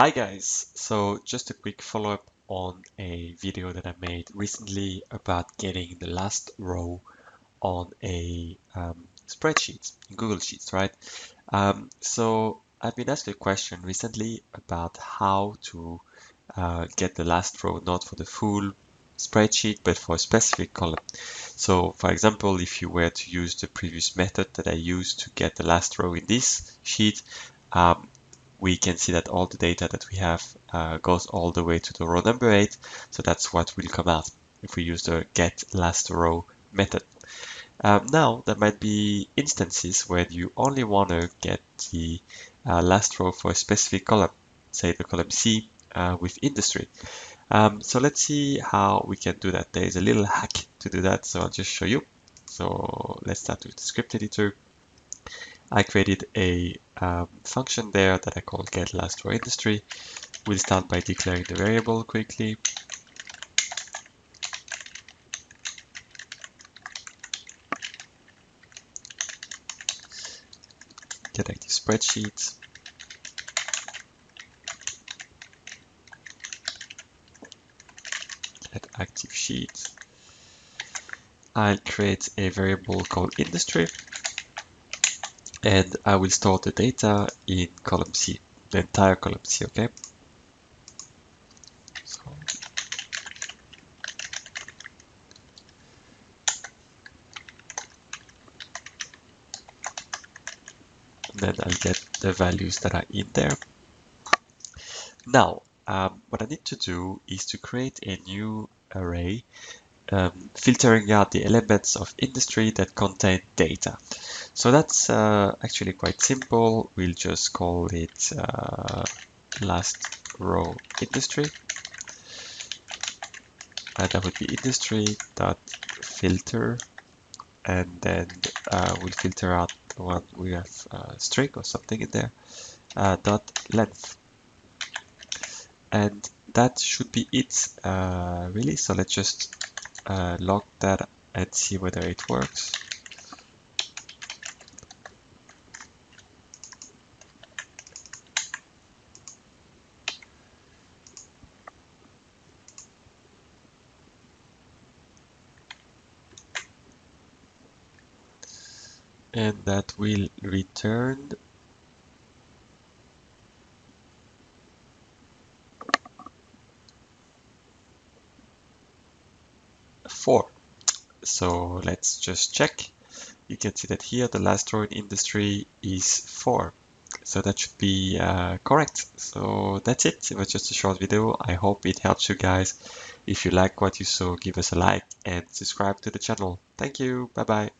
Hi guys, so just a quick follow-up on a video that I made recently about getting the last row on a spreadsheet in Google Sheets, right? So I've been asked a question recently about how to get the last row not for the full spreadsheet but for a specific column. So for example, if you were to use the previous method that I used to get the last row in this sheet, we can see that all the data that we have goes all the way to the row number 8. So that's what will come out if we use the get last row method. Now, there might be instances where you only want to get the last row for a specific column, say the column C with industry. So let's see how we can do that. There is a little hack to do that, so I'll just show you. So let's start with the script editor. I created a function there that I call get last row industry. We'll start by declaring the variable quickly. Get active spreadsheet. Get active sheet. I'll create a variable called industry, and I will store the data in column C, the entire column C, okay? So then I'll get the values that are in there. Now, what I need to do is to create a new array filtering out the elements of industry that contain data. So that's actually quite simple. We'll just call it last row industry. And that would be industry.filter. And then we'll filter out the one we have string or something in there, dot length. And that should be it, really. So let's just log that and see whether it works. And that will return 4. So let's just check. You can see that here the last row in industry is 4. So that should be correct. So that's it. It was just a short video. I hope it helps you guys. If you like what you saw, give us a like and subscribe to the channel. Thank you. Bye bye.